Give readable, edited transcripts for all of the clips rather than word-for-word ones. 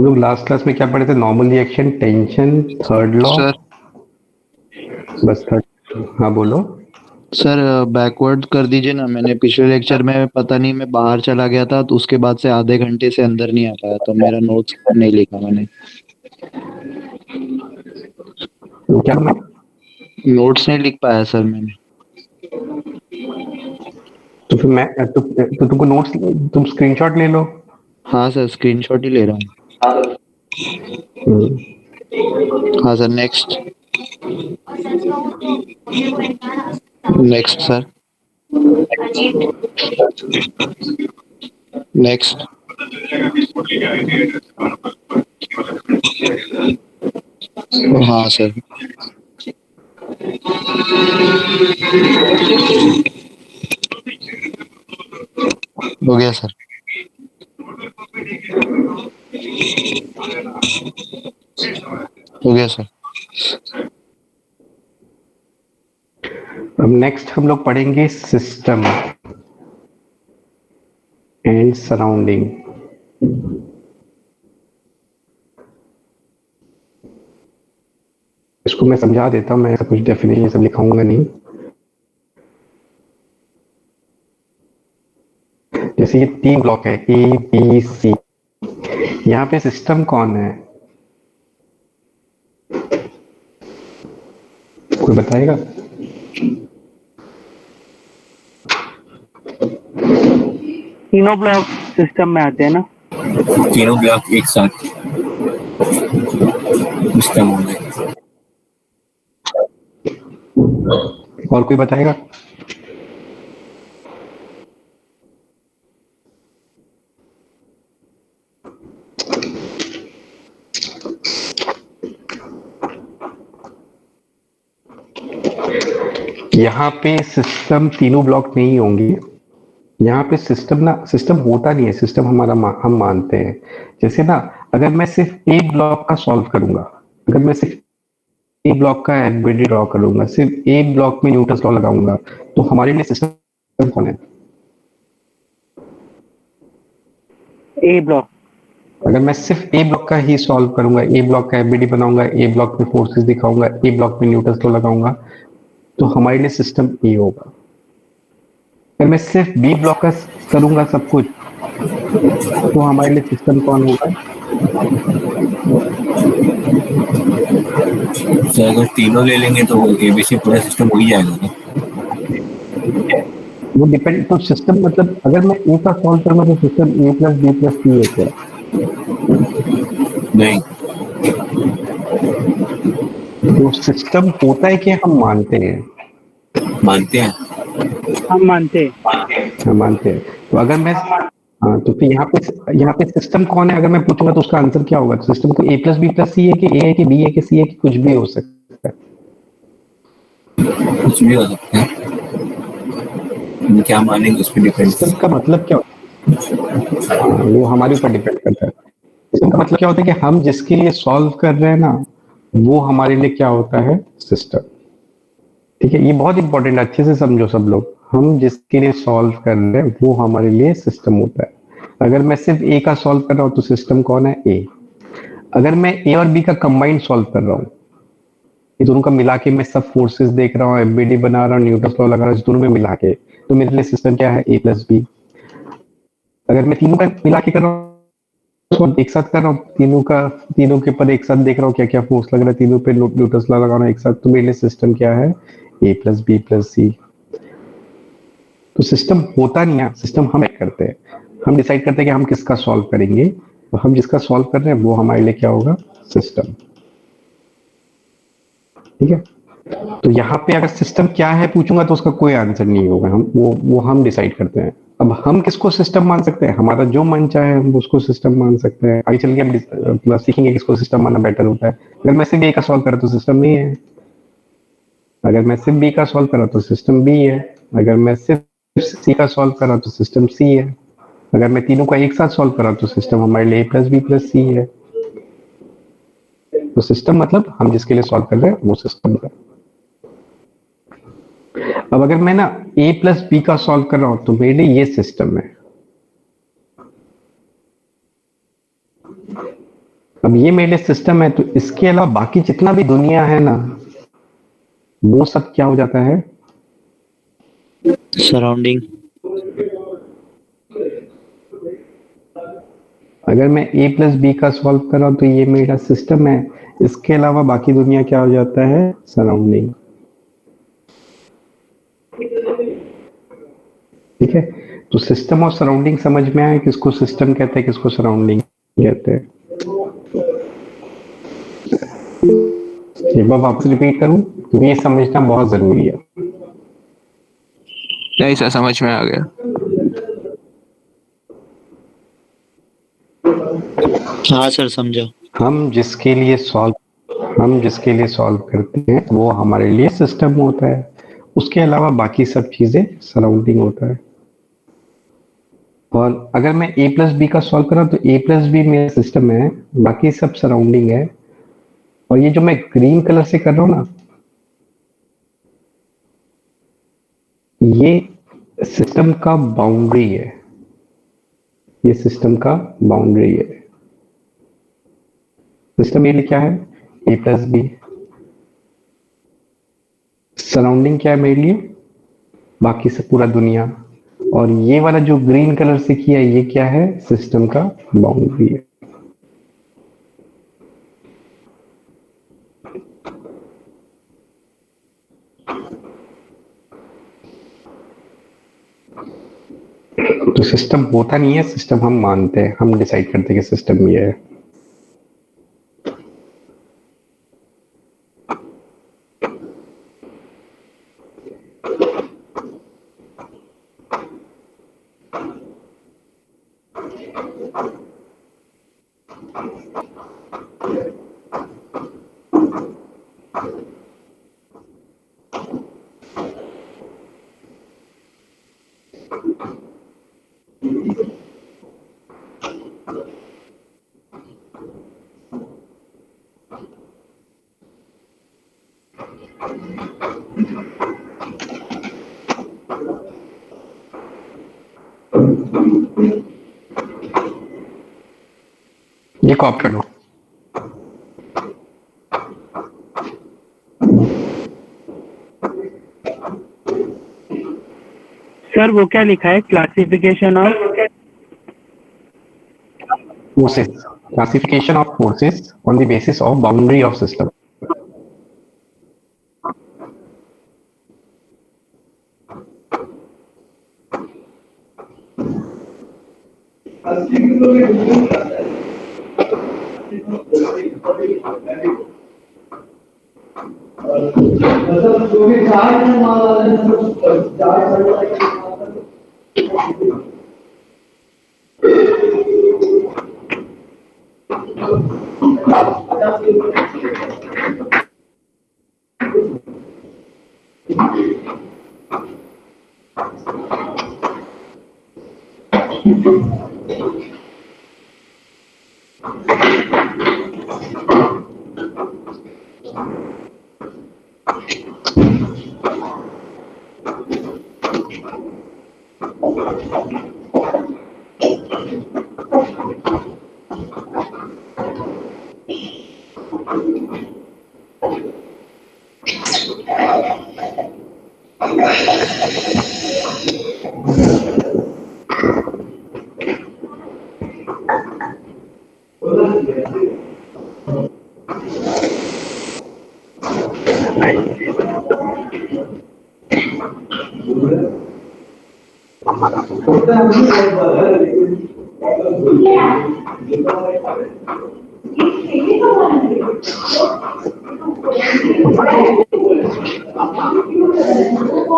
हम लोग last class में क्या पढ़े थे? Normal reaction, tension, third law. Sir बस थर्ड। हाँ बोलो। सर बैकवर्ड कर दीजिए ना। मैंने पिछले लेक्चर में पता नहीं मैं बाहर चला गया था तो उसके बाद से आधे घंटे से अंदर नहीं आ पाया, तो मेरा नोट्स नहीं लिखा मैंने। क्या मैं नोट्स नहीं लिख पाया सर मैंने। तो फिर तो तुमको नोट्स, तुम स्क्रीनशॉट ले लो। हाँ सर, स्क्रीनशॉट ही ले रहा हूँ। हम्म, हाँ sir, next. Next sir. Next. हाँ सर। हो गया सर। हो गया सर। अब नेक्स्ट हम लोग पढ़ेंगे सिस्टम एंड सराउंडिंग। इसको मैं समझा देता हूँ, मैं ऐसा कुछ डेफिनेशन सब लिखाऊंगा नहीं। जैसे ये 3 ब्लॉक है, ए बी सी। यहाँ पे सिस्टम कौन है? कोई बताएगा? तीनों ब्लॉक सिस्टम में आते हैं ना। तीनों ब्लॉक एक साथ सिस्टम हो गए। और कोई बताएगा? यहाँ पे सिस्टम तीनों ब्लॉक नहीं होंगे। यहाँ पे सिस्टम होता नहीं है। सिस्टम हम मानते हैं। जैसे ना, अगर मैं सिर्फ एक ब्लॉक का सॉल्व करूंगा, अगर मैं सिर्फ एक ब्लॉक का एबिलिटी ड्रॉ करूंगा, सिर्फ एक ब्लॉक में न्यूटन लॉ लगाऊंगा, तो हमारे लिए सिस्टम कौन है? ए ब्लॉक। अगर मैं सिर्फ ए ब्लॉक का ही सॉल्व करूंगा, ए ब्लॉक का एबिलिटी बनाऊंगा, ए ब्लॉक में फोर्सेस दिखाऊंगा, ए ब्लॉक में न्यूटन लॉ लगाऊंगा, तो हमारे लिए सिस्टम ए होगा। अगर मैं सिर्फ बी ब्लॉक का करूंगा सब कुछ, तो हमारे लिए सिस्टम कौन होगा? तो अगर तीनों ले लेंगे तो एबीसी पूरा सिस्टम हो ही जाएगा ना। वो डिपेंड, तो सिस्टम मतलब अगर मैं ए का सॉल्व करूंगा तो सिस्टम ए प्लस बी प्लस सी है क्या? नहीं, तो सिस्टम होता है कि हम मानते हैं? मानते हैं। हम मानते हैं। हम मानते हैं। तो अगर मैं, हाँ, तो फिर यहाँ पे सिस्टम कौन है? अगर मैं पूछूंगा तो उसका आंसर क्या होगा? तो सिस्टम को ए प्लस बी प्लस सी है कि ए है कि बी है कि सी है कि कुछ भी हो सकता है? कुछ भी हो सकता है, हम क्या मानेंगे उस पर डिपेंड। सिस्टम का मतलब क्या होता है? हाँ, वो हमारे ऊपर डिपेंड करता है। सिस्टम का मतलब क्या होता है कि हम जिसके लिए सॉल्व कर रहे हैं ना, वो हमारे लिए क्या होता है? सिस्टम। ठीक है, ये बहुत इंपॉर्टेंट है, अच्छे से समझो सब लोग। हम जिसके लिए सॉल्व कर रहे हैं वो हमारे लिए सिस्टम होता है। अगर मैं सिर्फ ए का सॉल्व कर रहा हूँ तो सिस्टम कौन है? ए। अगर मैं ए और बी का कंबाइंड सॉल्व कर रहा हूँ, ये दोनों का मिला के मैं सब फोर्सेस देख रहा हूँ, एमबीडी बना रहा हूँ, न्यूटन लॉ लगा रहा हूँ, इस दोनों में मिला के, तो मेरे लिए सिस्टम क्या है? ए प्लस बी। अगर मैं तीनों का मिला के कर रहा हूँ, एक साथ कर रहा हूँ, तीनों के ऊपर एक साथ देख रहा हूँ क्या क्या फोर्स लग रहा है, तीनों पे न्यूटन लॉ लगा रहा हूँ एक साथ, तो मेरे लिए सिस्टम क्या है? ए प्लस बी प्लस सी। तो सिस्टम होता नहीं है, सिस्टम हम करते हैं। हम डिसाइड करते हैं कि हम किसका सॉल्व करेंगे, तो हम जिसका सॉल्व कर रहे हैं वो हमारे लिए क्या होगा? सिस्टम। ठीक है। तो यहाँ पे अगर सिस्टम क्या है पूछूंगा तो उसका कोई आंसर नहीं होगा। हम डिसाइड करते हैं। अब हम किसको सिस्टम मान सकते हैं? हमारा जो मन चाहे हम उसको सिस्टम मान सकते हैं। आगे चल के हम सीखेंगे किसको सिस्टम मानना बेटर होता है। अगर मैं सिर्फ ए का सॉल्व करा तो सिस्टम नहीं है। अगर मैं सिर्फ बी का सॉल्व करा तो सिस्टम बी है। अगर मैं सिर्फ सी का सॉल्व करा तो सिस्टम सी है। अगर मैं तीनों का एक साथ सॉल्व करा तो सिस्टम हमारे लिए ए प्लस बी प्लस सी है। तो सिस्टम मतलब हम जिसके लिए सॉल्व कर रहे हैं वो सिस्टम है। अब अगर मैं ना ए प्लस बी का सॉल्व कर रहा हूं तो मेरे लिए ये सिस्टम है। अब ये मेरे लिए सिस्टम है, तो इसके अलावा बाकी जितना भी दुनिया है ना, वो सब क्या हो जाता है? सराउंडिंग। अगर मैं a प्लस बी का सॉल्व कर रहा हूँ तो ये मेरा सिस्टम है, इसके अलावा बाकी दुनिया क्या हो जाता है? सराउंडिंग। ठीक है, तो सिस्टम और सराउंडिंग समझ में आया, किसको सिस्टम कहते हैं, किसको सराउंडिंग कहते हैं। एक बार वापस रिपीट करूं, क्योंकि ये समझना बहुत जरूरी है। नहीं सर, समझ में आ गया। हाँ सर, समझा। हम जिसके लिए सॉल्व करते हैं वो हमारे लिए सिस्टम होता है, उसके अलावा बाकी सब चीजें सराउंडिंग होता है। और अगर मैं a प्लस बी का सॉल्व कर रहा हूं तो a प्लस बी मेरा सिस्टम है, बाकी सब सराउंडिंग है। और ये जो मैं ग्रीन कलर से कर रहा हूं ना, ये सिस्टम का बाउंड्री है, ये सिस्टम का बाउंड्री है। सिस्टम मेरे लिए क्या है? a plus B. सराउंडिंग क्या है मेरे लिए? बाकी से पूरा दुनिया। और ये वाला जो ग्रीन कलर से किया है, ये क्या है? सिस्टम का बाउंड्री है। तो सिस्टम होता नहीं है, सिस्टम हम मानते हैं, हम डिसाइड करते हैं कि सिस्टम ये है। ये कॉपी कर लो। सर वो क्या लिखा है, classification of Forces, classification of forces on the basis of boundary of system.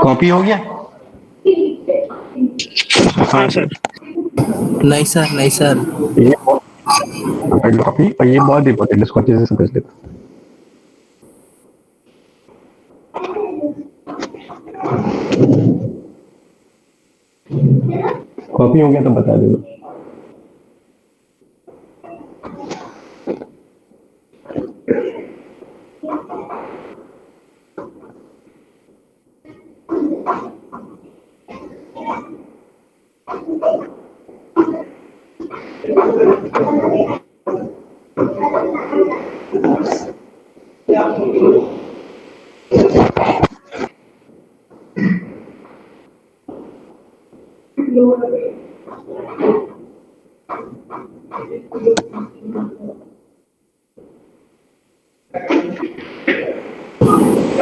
Copy हो गया? हाँ सर। नहीं सर, नहीं सर। ये कॉपी, और ये बहुत इंपॉर्टेंट है, इसको अच्छे से समझ लेना। कॉपी हो गया तो बता देना।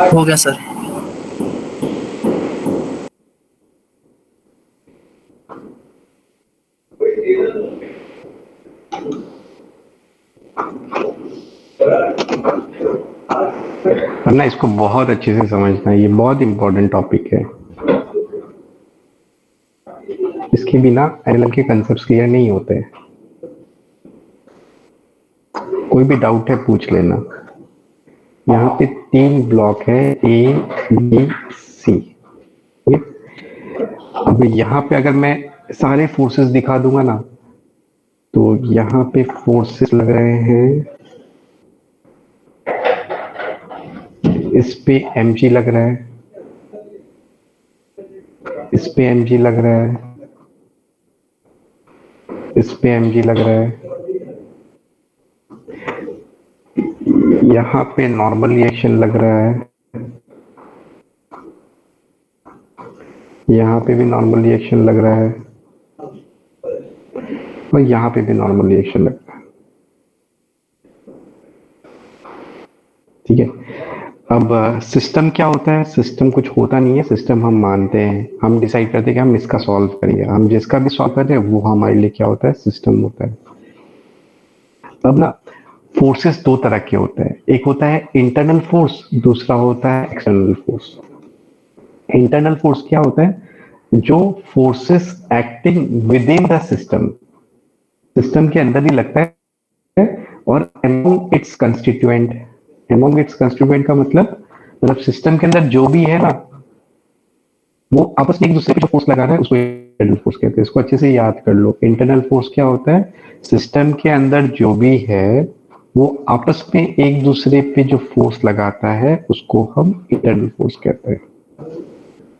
हो गया सर। वरना इसको बहुत अच्छे से समझना है, ये बहुत इंपॉर्टेंट टॉपिक है। इसके बिना एलएलएम के कंसेप्ट्स क्लियर नहीं होते। कोई भी डाउट है पूछ लेना। यहाँ पे 3 ब्लॉक है, ए बी सी। अब यहाँ पे अगर मैं सारे फोर्सेस दिखा दूंगा ना, तो यहाँ पे फोर्सेस लग रहे हैं, इस पे mg लग रहा है, इस पे mg लग रहा है, इस पे mg लग रहा है, यहाँ पे नॉर्मल रिएक्शन लग रहा है, यहाँ पे भी नॉर्मल रिएक्शन लग रहा है, और यहाँ पे भी नॉर्मल रिएक्शन लग रहा है। ठीक है। अब सिस्टम क्या होता है? सिस्टम कुछ होता नहीं है। सिस्टम हम मानते हैं, हम डिसाइड करते हैं कि हम इसका सॉल्व करेंगे। हम जिसका भी सॉल्व करते हैं वो हमारे लिए क्या होता है? सिस्टम होता है। अब ना फोर्सेस 2 तरह के होते हैं। एक होता है इंटरनल फोर्स, दूसरा होता है एक्सटर्नल फोर्स। इंटरनल फोर्स क्या होता है? जो forces acting with in the system, system के अंदर ही लगता है, और among it's constituent. Among it's constituent का मतलब सिस्टम के अंदर जो भी है ना, वो आपस में एक दूसरे पे जो फोर्स लगा रहा है उसको इंटरनल फोर्स कहते हैं। इसको अच्छे से याद कर लो। इंटरनल फोर्स क्या होता है? सिस्टम के अंदर जो भी है वो आपस में एक दूसरे पे जो फोर्स लगाता है उसको हम इंटरनल फोर्स कहते हैं।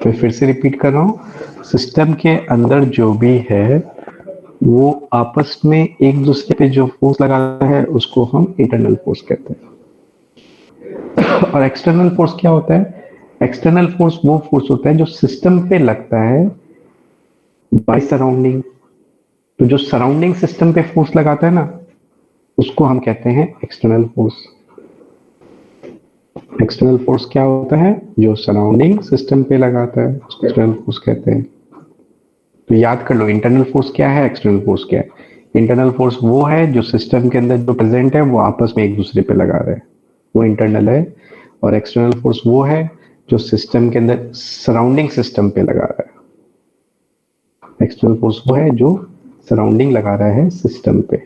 मैं फिर से रिपीट कर रहा हूँ, सिस्टम के अंदर जो भी है वो आपस में एक दूसरे पे जो फोर्स लगाता है उसको हम इंटरनल फोर्स कहते हैं। और एक्सटर्नल फोर्स क्या होता है? एक्सटर्नल फोर्स वो फोर्स होता है जो सिस्टम पे लगता है बाय सराउंडिंग। तो जो सराउंडिंग सिस्टम पे फोर्स लगाता है ना, उसको हम कहते हैं एक्सटर्नल फोर्स। एक्सटर्नल फोर्स क्या होता है? जो सराउंडिंग सिस्टम पे लगाता है उसको एक्सटर्नल फोर्स कहते हैं। तो याद कर लो, इंटरनल फोर्स क्या है, एक्सटर्नल फोर्स क्या है। इंटरनल फोर्स वो है जो सिस्टम के अंदर जो प्रेजेंट है वो आपस में एक दूसरे पे लगा रहे हैं, वो इंटरनल है। और एक्सटर्नल फोर्स वो है जो सिस्टम के अंदर सराउंडिंग सिस्टम पे लगा रहा है। एक्सटर्नल फोर्स वो है जो सराउंडिंग लगा रहा है सिस्टम पे।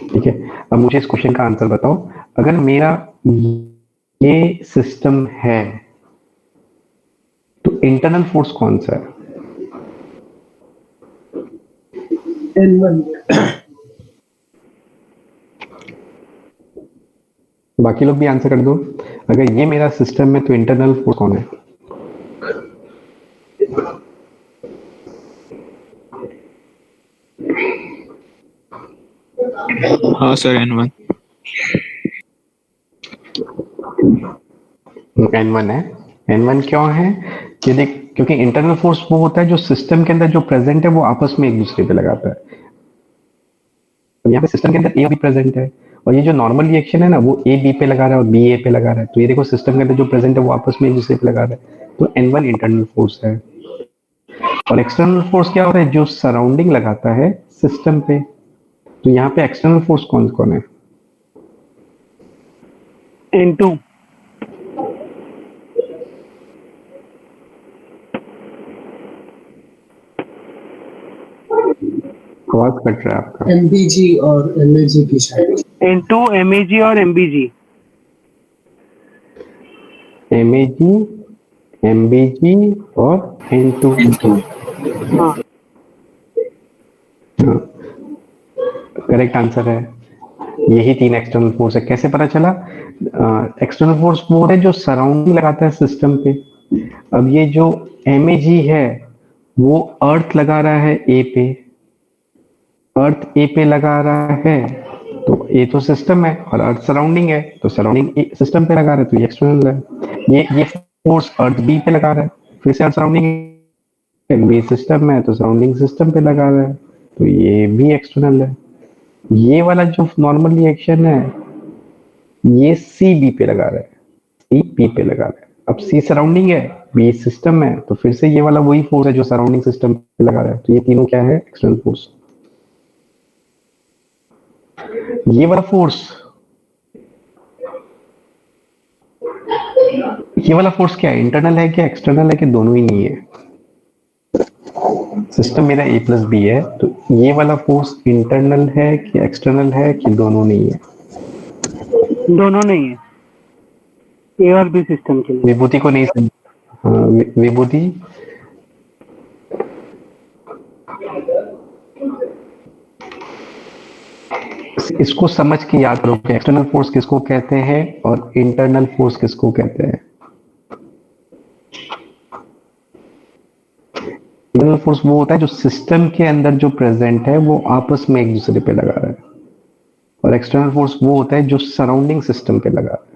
ठीक है। अब मुझे इस क्वेश्चन का आंसर बताओ। अगर मेरा ये सिस्टम है तो इंटरनल फोर्स कौन सा है? N1. बाकी लोग भी आंसर कर दो। अगर ये मेरा सिस्टम है तो इंटरनल फोर्स कौन है? हाँ सर, N1। N1 है। N1 क्यों है? कि देख, क्योंकि इंटरनल फोर्स वो होता है जो सिस्टम के अंदर जो प्रेजेंट है वो आपस में एक दूसरे पे लगाता है। तो यहाँ पे सिस्टम के अंदर ए भी प्रेजेंट है, और ये जो नॉर्मल रिएक्शन है ना वो ए बी पे लगा रहा है और बी ए पे लगा रहा है। तो ये देखो, सिस्टम के अंदर जो प्रेजेंट है वो आपस में एक दूसरे पे लगा रहा है। तो N1 इंटरनल फोर्स है। और एक्सटर्नल फोर्स क्या होता है? जो सराउंडिंग लगाता है सिस्टम पे। तो यहाँ पे एक्सटर्नल फोर्स कौन कौन है? N2. आवाज कट रहा है आपका। MBG और MAG की शायद। N2, MAG और MBG. MAG, MBG और N2। हाँ, करेक्ट आंसर है। यही 3 एक्सटर्नल फोर्स है। कैसे पता चला? एक्सटर्नल फोर्स वो है जो सराउंडिंग लगाता है सिस्टम पे। अब ये जो MAG है वो अर्थ लगा रहा है ए पे, अर्थ ए पे लगा रहा है, तो ए तो सिस्टम है और अर्थ सराउंडिंग है, तो सराउंडिंग सिस्टम पे लगा रहा है, तो ये एक्सटर्नल है। ये फोर्स अर्थ बी पे लगा रहा है, फिर से अर्थ सराउंडिंग बी सिस्टम में है तो सराउंडिंग सिस्टम पे लगा रहा है, तो ये भी एक्सटर्नल है। ये वाला जो नॉर्मल रिएक्शन है ये सी बी पे लगा रहा है, सी बी पे लगा रहा है। अब सी सराउंडिंग है, बी सिस्टम है, तो फिर से ये वाला वही फोर्स है जो सराउंडिंग सिस्टम पे लगा रहा है। तो ये तीनों क्या है? External force. ये वाला फोर्स, ये वाला फोर्स क्या है? इंटरनल है क्या एक्सटर्नल है कि दोनों ही नहीं है? सिस्टम मेरा ए प्लस बी है, तो ये वाला फोर्स इंटरनल है कि एक्सटर्नल है कि दोनों नहीं है? दोनों नहीं है, ए और बी सिस्टम के लिए। विभूति को नहीं समझ। हाँ, विभूति इसको समझ के याद करो कि एक्सटर्नल फोर्स किसको कहते हैं और इंटरनल फोर्स किसको कहते हैं। इंटरनल फोर्स वो होता है जो सिस्टम के अंदर जो प्रेजेंट है वो आपस में एक दूसरे पे लगा रहा है, और एक्सटर्नल फोर्स वो होता है जो सराउंडिंग सिस्टम पे लगा रहा है।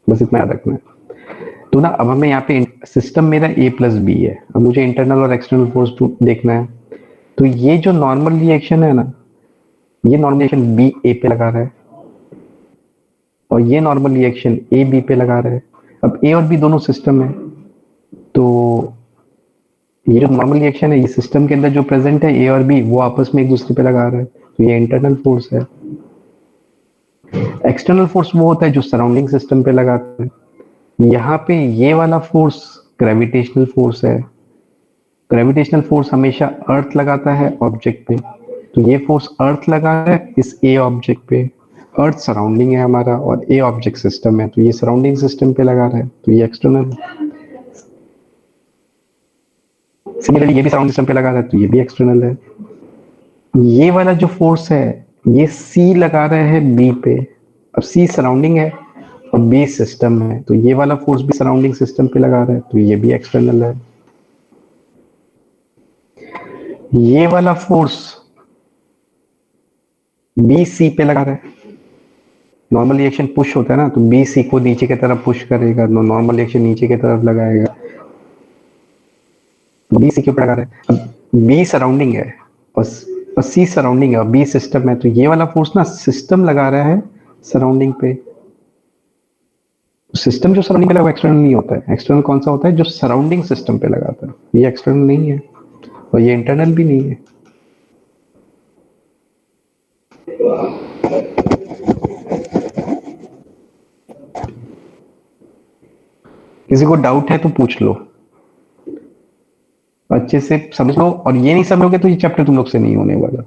बस इतना याद रखना है। तो ना अब हमें यहाँ पे सिस्टम मेरा ए प्लस बी है, अब मुझे इंटरनल और एक्सटर्नल फोर्स देखना है। तो ये जो नॉर्मल रिएक्शन है ना, ये नॉर्मल रिएक्शन बी ए पे लगा रहा है और ये नॉर्मल रिएक्शन ए बी पे लगा रहा है। अब ए और बी दोनों सिस्टम है, तो ये जो नॉर्मल रिएक्शन है ये सिस्टम के अंदर जो प्रेजेंट है ए और बी वो आपस में एक दूसरे पे लगा रहा है, तो ये इंटरनल फोर्स है। एक्सटर्नल फोर्स वो होता है जो सराउंडिंग सिस्टम पे लगाता है। यहाँ पे ये वाला फोर्स ग्रेविटेशनल फोर्स है। ग्रेविटेशनल फोर्स हमेशा अर्थ लगाता है ऑब्जेक्ट पे, तो ये फोर्स अर्थ लगा है इस ए ऑब्जेक्ट पे। अर्थ सराउंडिंग है हमारा और ए ऑब्जेक्ट सिस्टम है, तो ये सराउंडिंग सिस्टम पे लगा रहा है, तो ये एक्सटर्नल है। सिमिलरली ये भी सराउंडिंग सिस्टम पे लगा रहा है, तो ये भी एक्सटर्नल है। ये वाला जो फोर्स है ये सी लगा रहा है बी पे। अब सी सराउंडिंग है और बी सिस्टम है, तो ये वाला फोर्स भी सराउंडिंग सिस्टम पे लगा रहा है, तो ये भी एक्सटर्नल है। ये वाला फोर्स बी सी पे लगा रहा है। नॉर्मल रिएक्शन पुश होता है ना, तो बी सी को नीचे की तरफ पुश करेगा, नॉर्मल रिएक्शन नीचे की तरफ लगाएगा, बी सी के ऊपर लगा रहा है। अब बी सराउंडिंग है और सी सराउंडिंग है और बी सिस्टम है, तो ये वाला फोर्स ना सिस्टम लगा रहा है सराउंडिंग पे। सिस्टम जो सराउंडिंग पे लगा एक्सटर्नल नहीं होता है। एक्सटर्नल कौन सा होता है? जो सराउंडिंग सिस्टम पे लगाता है, ये एक्सटर्नल नहीं है और ये इंटरनल भी नहीं है। किसी को डाउट है तो पूछ लो, अच्छे से समझ लो, और ये नहीं समझोगे तो ये चैप्टर तुम लोग से नहीं होने वाला।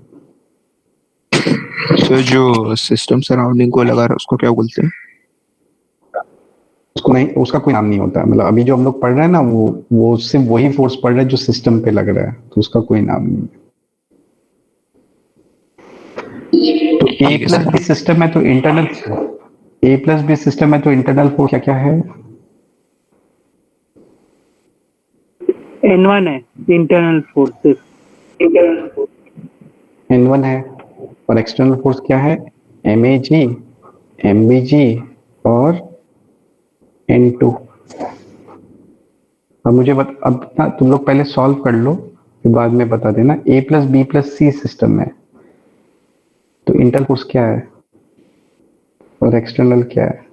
सर जो सिस्टम सराउंडिंग को लगा रहा है उसको क्या बोलते हैं? उसको नहीं, उसका कोई नाम नहीं होता। मतलब अभी जो हम लोग पढ़ रहे हैं ना वो सिर्फ वही फोर्स पढ़ रहे हैं जो सिस्टम पे लग रहा है, तो उसका कोई नाम नहीं है। तो ए प्लस बी सिस्टम है तो इंटरनल, ए प्लस बी सिस्टम है तो इंटरनल फोर्स क्या क्या है? N1 है इंटरनल फोर्सेस। N1 है और एक्सटर्नल फोर्स क्या है? MAG, MBG और N2। अब मुझे अब ना तुम लोग पहले सॉल्व कर लो, फिर बाद में बता देना। A plus B plus C system में तो इंटरनल फोर्स क्या है और एक्सटर्नल क्या है?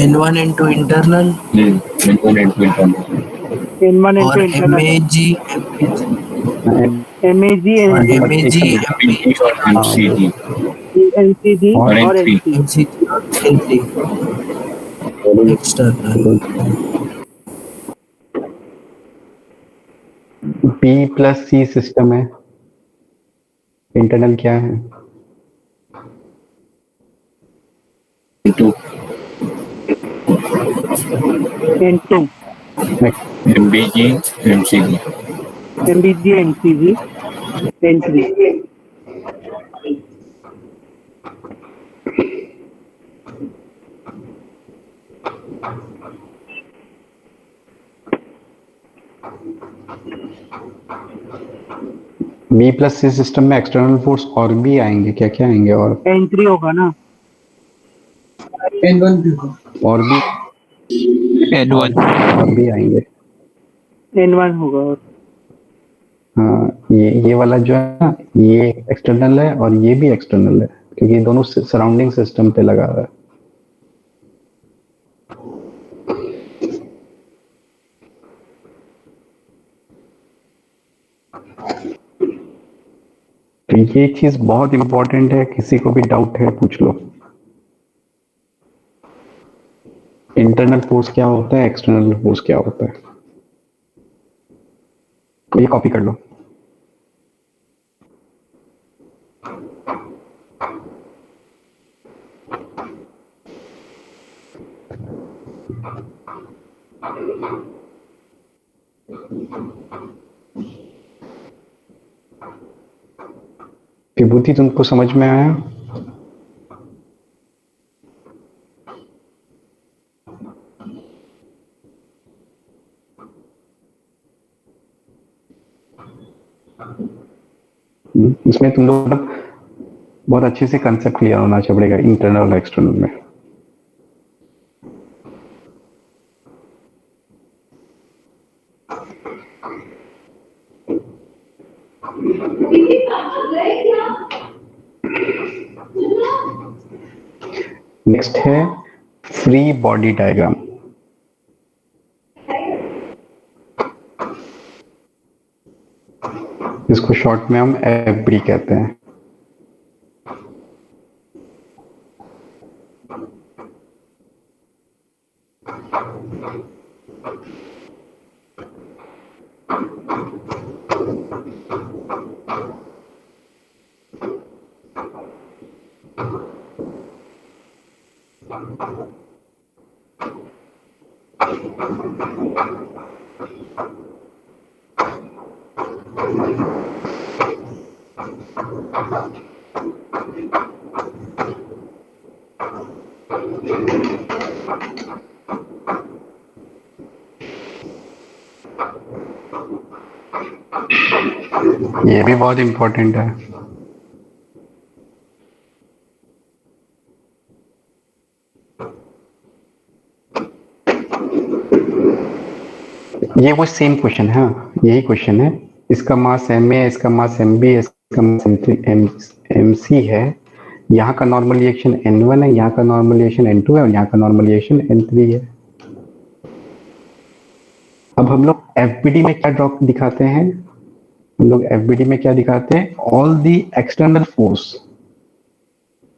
N1 into internal N1 into और internal, MAG MAG और and MAG NCG और और NC। MCG और NC external. B plus C system है, इंटरनल क्या है? N2 MBG, MCG. MBG NCG N3। B plus C system में एक्सटर्नल फोर्स और भी आएंगे, क्या क्या आएंगे? और N3 होगा ना, N1 भी होगा। और भी N1 और भी आएंगे। N1 होगा। और हाँ, ये वाला जो है ना, ये एक्सटर्नल है और ये भी एक्सटर्नल है, क्योंकि ये दोनों सराउंडिंग सिस्टम पे लगा हुआ है। तो ये चीज बहुत इंपॉर्टेंट है, किसी को भी डाउट है पूछ लो। इंटरनल फोर्स क्या होता है, एक्सटर्नल फोर्स क्या होता है, तो ये कॉपी कर लो। विभूति तुमको समझ में आया? इसमें तुम लोग बहुत अच्छे से कंसेप्ट क्लियर होना पड़ेगा इंटरनल और एक्सटर्नल में। नेक्स्ट है फ्री बॉडी डायग्राम। इसको शॉर्ट में हम एफबी कहते हैं। ये भी बहुत इंपॉर्टेंट है। ये वो सेम क्वेश्चन है, यही क्वेश्चन है। इसका मास एम ए, इसका मास एम बी, इसका मास एम सी है। यहाँ का नॉर्मल रिएक्शन N1 है, यहाँ का नॉर्मल रिएक्शन N2 है और यहाँ का नॉर्मल रिएक्शन N3 है। अब हम लोग एफबीडी में क्या ड्रॉ दिखाते हैं? हम लोग एफबीडी में क्या दिखाते हैं? All the external force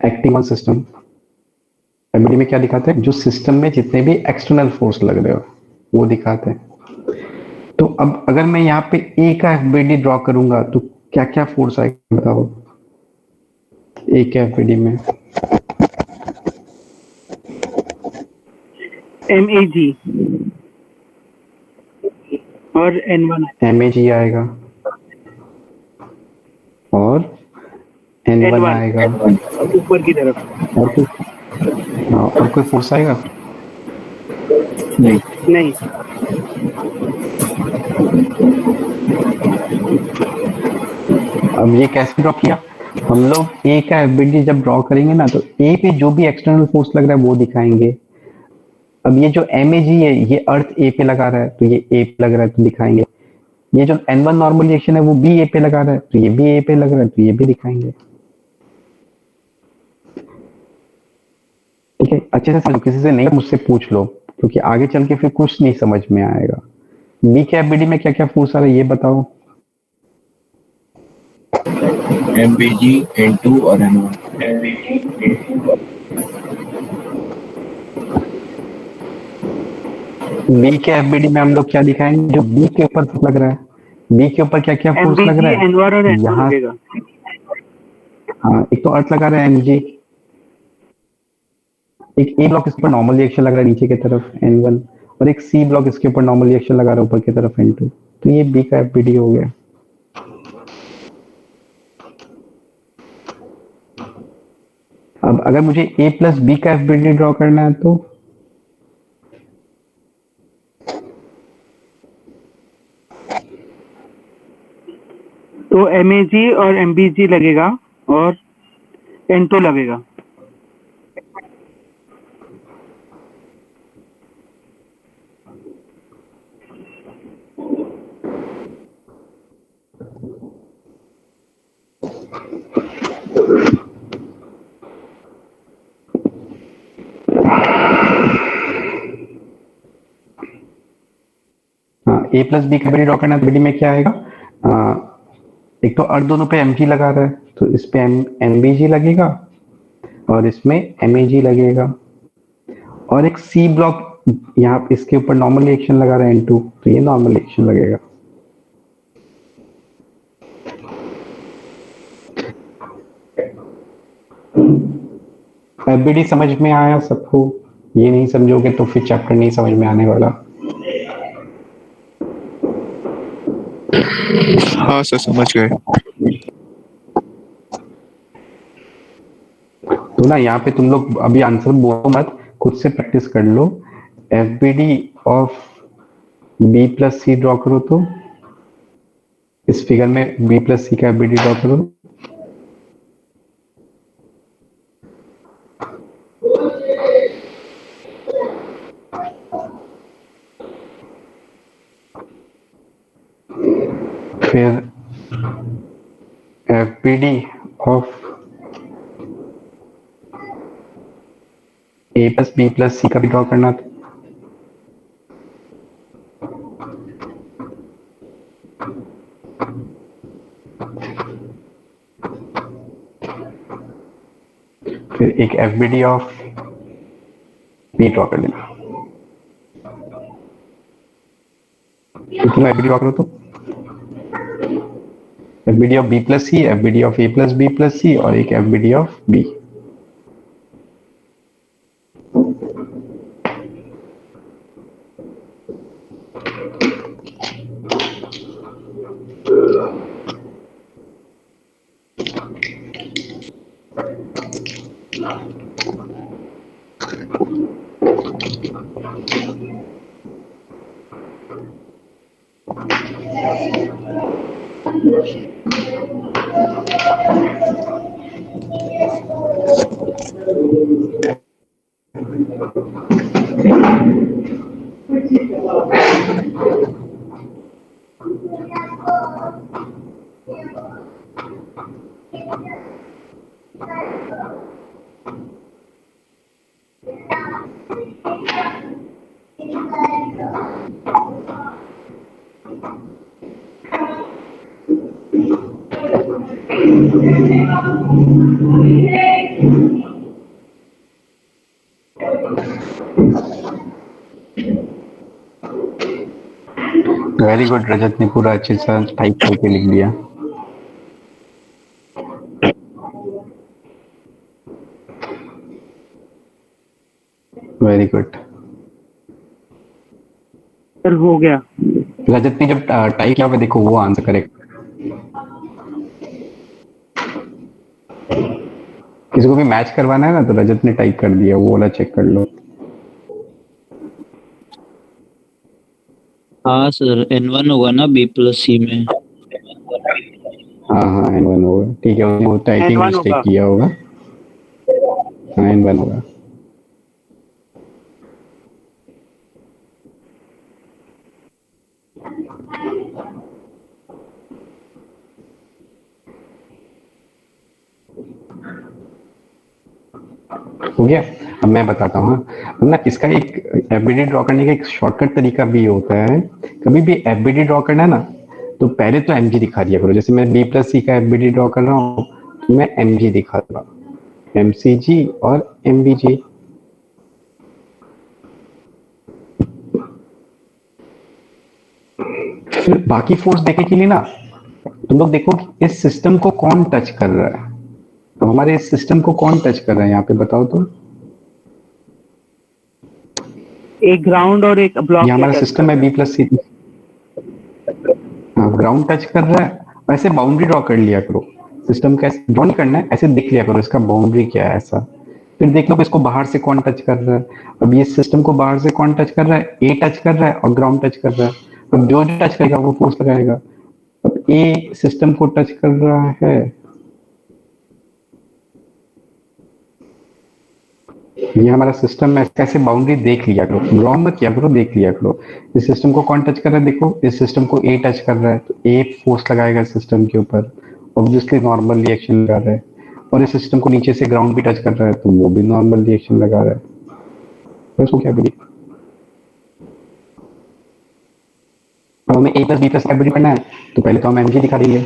acting on system. FBD में क्या दिखाते हैं? जो सिस्टम में जितने भी एक्सटर्नल फोर्स लग रहे हो वो दिखाते हैं। तो अब अगर मैं यहाँ पे ए का एफबीडी ड्रॉ करूंगा तो क्या क्या फोर्स आएगा बताओ ए के एफबीडी में? MAG और N1 MAG आएगा और N1 आएगा ऊपर की तरफ। और कोई और कोई फोर्स आएगा? नहीं। अब ये कैसे ड्रॉ किया? हम लोग ए का एफबीडी जब ड्रॉ करेंगे ना तो ए पे जो भी एक्सटर्नल फोर्स लग रहा है वो दिखाएंगे। अब ये जो MAG है ये अर्थ ए पे लगा रहा है तो ये ए पे लग रहा है तो दिखाएंगे। ये जो N1 नॉर्मल रिएक्शन है वो भी ए पे लगा रहा है तो ये भी ए पे लग रहा है तो ये भी दिखाएंगे। ठीक है, अच्छे से समझो, किसी से नहीं मुझसे पूछ लो क्योंकि आगे चल के फिर कुछ नहीं समझ में आएगा। बी के एफबीडी में क्या क्या फोर्स आ रहा है ये बताओ। MBG, N2 और N1। बी के एफबीडी में हम लोग क्या दिखाएंगे? जो बी के ऊपर लग रहा है, बी के ऊपर क्या क्या फोर्स लग रहा है? N1 और N2 यहाँ लगेगा। हाँ, एक तो अर्थ लगा रहा है MG, एक ए ब्लॉक इसके ऊपर नॉर्मल रिएक्शन लग रहा है नीचे की तरफ N1 और एक सी ब्लॉक इसके ऊपर नॉर्मल रिएक्शन लगा रहा है ऊपर की तरफ N2। तो ये बी का एफबीडी हो गया। अब अगर मुझे ए प्लस बी का एफबीडी ड्रॉ करना है तो MAG और MBG लगेगा और N2 लगेगा। हाँ, ए प्लस बी का एफबीडी ड्रॉ करना है, एफबीडी में क्या आएगा? एक तो अर्ध दोनों पे एमजी लगा रहा है, तो इस पे एमबीजी लगेगा और इसमें एमएजी लगेगा, और एक सी ब्लॉक यहाँ इसके ऊपर नॉर्मल रिएक्शन लगा रहा है N2, तो ये नॉर्मल रिएक्शन लगेगा। एफबीडी समझ में आया सबको? ये नहीं समझोगे तो फिर चैप्टर नहीं समझ में आने वाला। हाँ सर समझ गए। तो ना यहाँ पे तुम लोग अभी आंसर बोलो मत, खुद से प्रैक्टिस कर लो। FBD of B plus C draw करो, तो इस फिगर में बी प्लस सी का एफबीडी ड्रॉ करो। फिर FBD of A plus B plus C का भी ड्रॉ करना था। फिर एक एफबीडी ऑफ बी ड्रॉ कर लेना। तुम एफबीडी ड्रॉ करो तो FBD of B plus C, FBD of A plus B plus C और एक FBD of B. Very good, Rajat ने पूरा अच्छे से टाइप करके लिख दिया। Very good. सर हो गया। रजत ने जब टाइप किया हुआ देखो वो आंसर करेक्ट। किसी को भी मैच करवाना है ना, तो रजत ने टाइप कर दिया, वो वाला चेक कर लो। हाँ सर N1 होगा ना बी प्लस सी में। हाँ हाँ N1 होगा, ठीक है, वो टाइपिंग N1 मिस्टेक होगा। किया होगा। हाँ N1 होगा। हो गया। अब मैं बताता हूँ। अब ना इसका एक एफबीडी ड्रॉ करने का एक शॉर्टकट तरीका भी होता है। कभी भी एफबीडी ड्रॉ करना है ना, तो पहले तो एमजी दिखा दिया करो। जैसे मैं बी प्लस सी का एफबीडी ड्रॉ कर रहा हूँ, तो मैं एमजी दिखा रहा हूँ, एमसीजी और एमबीजी। फिर बाकी फोर्स देखने के लिए ना तुम लोग देखो कि इस सिस्टम को कौन टच कर रहा है। तो हमारे इस सिस्टम को कौन टच कर रहा है यहाँ पे बताओ तो। एक ग्राउंड और एक ब्लॉक। ये हमारा सिस्टम है बी प्लस सी। हाँ ग्राउंड टच कर रहा है, ऐसे बाउंड्री ड्रॉ कर लिया करो। सिस्टम का ड्रॉ नहीं करना है, ऐसे देख लिया करो इसका बाउंड्री क्या है ऐसा। फिर देख लो कि इसको बाहर से कौन टच कर रहा है। अब ये सिस्टम को बाहर से कौन टच कर रहा है? ए टच कर रहा है और ग्राउंड टच कर रहा है। अब जो टच करेगा वो फोर्स लगाएगा। अब ए सिस्टम को टच कर रहा है, ये हमारा सिस्टम में कैसे बाउंड्री देख लिया करो, ड्रॉ मत किया करो, देख लिया करो। इस सिस्टम को कौन टच कर रहा है, देखो इस सिस्टम को ए टच कर रहा है तो ए फोर्स लगाएगा सिस्टम के ऊपर, ऑब्वियसली नॉर्मल रिएक्शन लगा रहा है। और इस सिस्टम को नीचे से ग्राउंड भी टच कर रहा है तो वो भी नॉर्मल रिएक्शन लगा रहा है। तो इसको क्या बोलिए, अब हमें ए प्लस बी प्लस कैबिलिटी करना है तो पहले तो हम एमजी दिखा देंगे।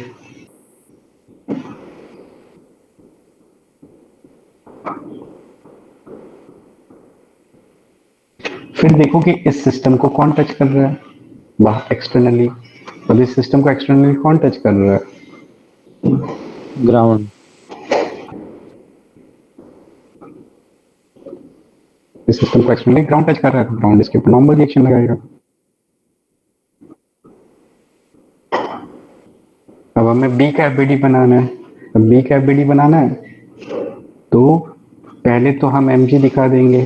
फिर देखो कि इस सिस्टम को कौन टच कर रहा है बाहर एक्सटर्नली, और इस सिस्टम को एक्सटर्नली कौन टच कर रहा है, ग्राउंड। इस सिस्टम को एक्सटर्नली ग्राउंड टच कर रहा है तो ग्राउंड इसके ऊपर नॉर्मल रिएक्शन लगाएगा। अब हमें बी का एफबीडी बनाना है, अब बी का एफबीडी बनाना है तो पहले तो हम एमजी दिखा देंगे।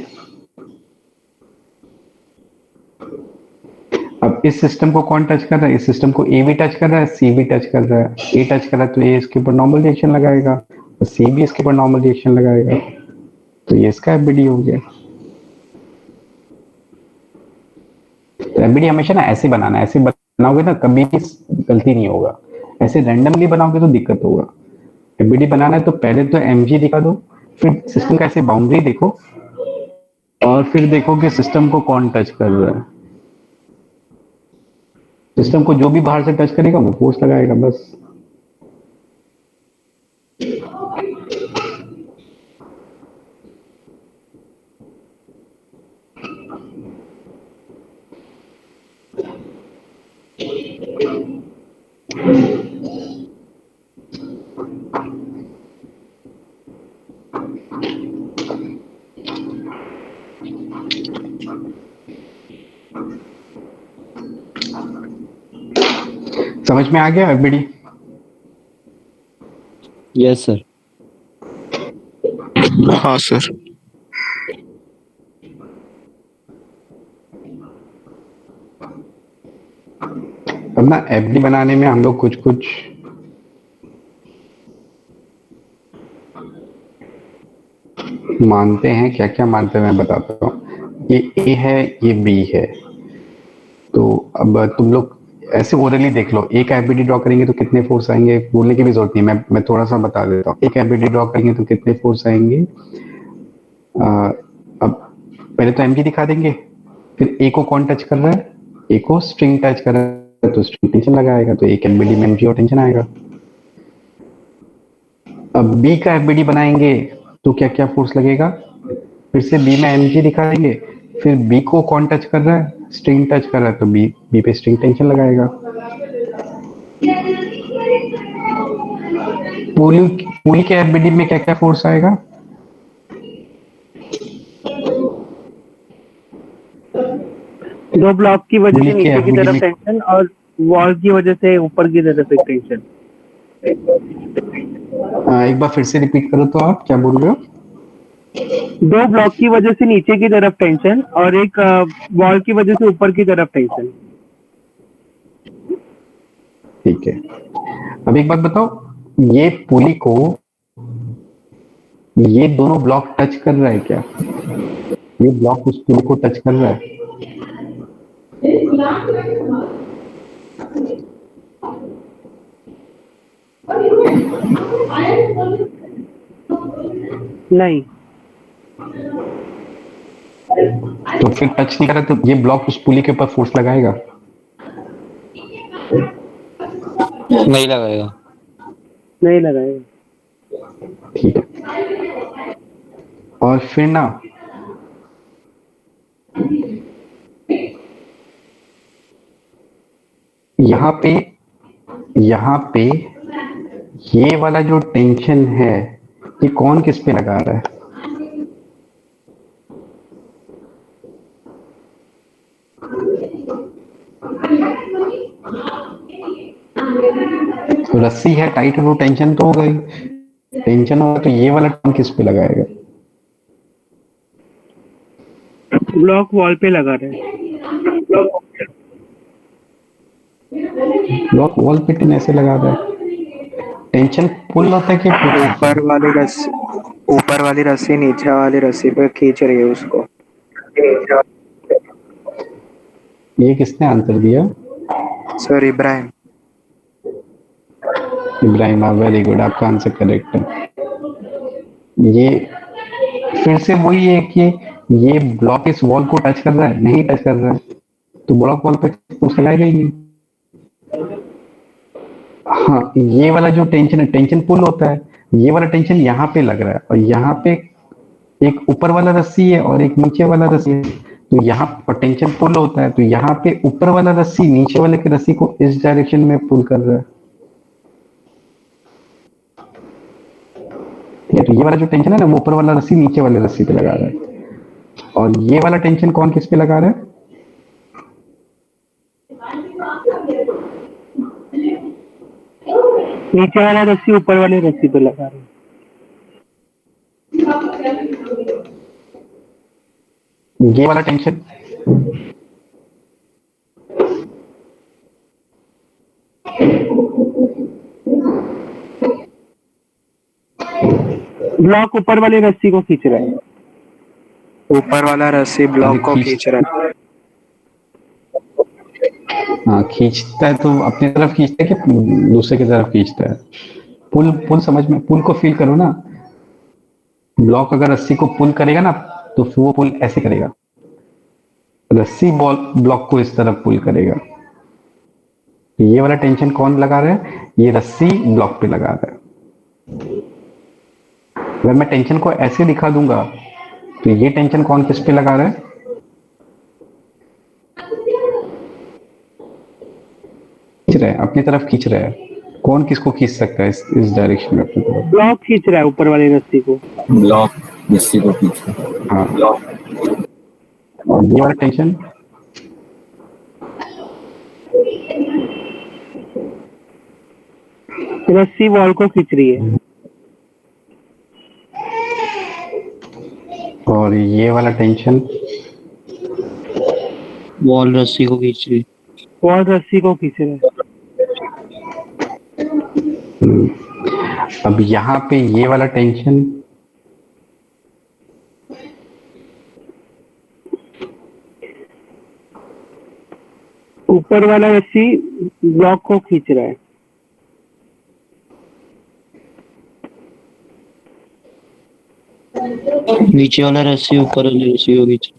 अब इस सिस्टम को कौन टच कर रहा है, इस सिस्टम को ए भी टच कर रहा है, सी भी टच कर रहा है। ए टच कर रहा है तो ए इसके ऊपर नॉर्मल रिएक्शन लगाएगा और सी भी इसके ऊपर नॉर्मल रिएक्शन लगाएगा, तो ये इसका एफबीडी हो गया। तो एफबीडी हमेशा ना ऐसे बनाना है, ऐसे बनाओगे ना कभी भी गलती नहीं होगा, ऐसे रैंडमली बनाओगे तो दिक्कत होगा। एफबीडी बनाना है तो पहले तो एमजी दिखा दो, फिर सिस्टम का ऐसे बाउंड्री देखो और फिर देखो कि सिस्टम को कौन टच कर रहा है। सिस्टम को जो भी बाहर से टच करेगा वो फोर्स लगाएगा बस। समझ में आ गया एफबीडी? Yes sir. हाँ सर। अब ना एफबीडी बनाने में हम लोग कुछ कुछ मानते हैं, क्या क्या मानते हैं मैं बताता हूँ। ये ए है, ये बी है, तो अब तुम लोग ऐसे ओरली देख लो। एक एफबीडी ड्रॉ करेंगे तो कितने फोर्स आएंगे, बोलने की भी जरूरत नहीं, मैं थोड़ा सा बता देता हूँ। एक एफबीडी ड्रॉ करेंगे तो कितने फोर्स आएंगे। अब पहले तो एमजी दिखा देंगे, फिर ए को कौन टच कर रहा है, ए को स्ट्रिंग टच कर रहा है तो स्ट्रिंग टेंशन लगाएगा, तो एक एफबीडी में एमजी और टेंशन आएगा। अब बी का एफबीडी बनाएंगे तो क्या क्या फोर्स लगेगा, फिर से बी में एमजी दिखा देंगे, फिर बी को कौन टच कर रहा है, स्ट्रिंग टच कर रहा है तो बी पे स्ट्रिंग टेंशन लगाएगा। पुली के एफबीडी में क्या क्या फोर्स आएगा, दो ब्लॉक की वजह से पुली के नीचे की एफबीडी तरफ में टेंशन और वॉल की वजह से ऊपर की तरफ एक टेंशन। एक बार फिर से रिपीट करो तो आप क्या बोल रहे हो। दो ब्लॉक की वजह से नीचे की तरफ टेंशन और एक वॉल की वजह से ऊपर की तरफ टेंशन। ठीक है, अब एक बात बताओ, ये पुली को ये दोनों ब्लॉक टच कर रहा है क्या, ये ब्लॉक उस पुली को टच कर रहा है? नहीं, तो फिर टच नहीं कर रहा तो ये ब्लॉक उस पुली के ऊपर फोर्स लगाएगा? नहीं लगाएगा। नहीं लगाएगा। ठीक है, और फिर ना यहाँ पे ये वाला जो टेंशन है ये कौन किस पे लगा रहा है? तो रस्सी है टाइट है तो टेंशन तो हो गई, टेंशन होगा तो ये वाला टर्म किस पे लगाएगा? ब्लॉक वॉल पे लगा रहे हैं। ब्लॉक वॉल पे टेन ऐसे लगा रहा है, टेंशन पुल होता है कि ऊपर वाले रस्सी ऊपर वाली रस्सी नीचे वाली रस्सी पे खींच रही है उसको। ये किसने आंसर दिया? Sir Ibrahim. Ibrahim, very good, आपका आंसर करेक्ट है। ये फिर से वही है कि ये ब्लॉक इस वॉल को टच कर रहा है, नहीं टच कर रहा है, तो ब्लॉक वॉल पे फोर्स लगाएगा ही नहीं। हाँ, ये वाला जो टेंशन है, टेंशन पुल होता है, ये वाला टेंशन यहाँ पे लग रहा है, और यहाँ पे एक ऊपर वाला रस्सी है और एक नीचे वाला रस्सी है, तो यहाँ पर टेंशन पुल होता है, तो यहाँ पे ऊपर वाला रस्सी नीचे वाले की रस्सी को इस डायरेक्शन में पुल कर रहा है। ठीक है, तो ये वाला जो टेंशन है ना, वो ऊपर वाला रस्सी नीचे वाले रस्सी पे लगा रहा है, और ये वाला टेंशन कौन किस पे लगा रहा है? नीचे वाला रस्सी ऊपर वाली रस्सी पे लगा रहे हैं। ये वाला टेंशन ब्लॉक ऊपर वाली रस्सी को खींच रहा है। ऊपर वाला रस्सी ब्लॉक को खींच रहा है। हाँ, खींचता है तो अपनी तरफ खींचता है कि दूसरे की तरफ खींचता है? पुल पुल समझ में, पुल को फील करो ना। ब्लॉक अगर रस्सी को पुल करेगा ना, तो फिर वो पुल ऐसे करेगा, रस्सी बॉल ब्लॉक को इस तरफ पुल करेगा। तो ये वाला टेंशन कौन लगा रहा है? ये रस्सी ब्लॉक पे लगा रहा है। अगर मैं टेंशन को ऐसे दिखा दूंगा, तो ये टेंशन कौन किस पे लगा रहा है? खींच रहा है, अपनी तरफ खींच रहा है। कौन किसको खींच सकता है इस डायरेक्शन में अपनी तरफ? ब्लॉक खींच रहा है ऊपर वाली रस्सी को। ब्लॉक रस्सी को खींचता है। हाँ, ब्लॉक और ये वाला टेंशन रस्सी वॉल को खींच रही है। और ये वाला टेंशन वॉल रस्सी को खींच रही। वॉल रस्सी को खींच रहा है। अब यहाँ पे ये वाला टेंशन ऊपर वाला रस्सी ब्लॉक को खींच रहा है। नीचे वाला रस्सी ऊपर वाली रस्सी को खींच।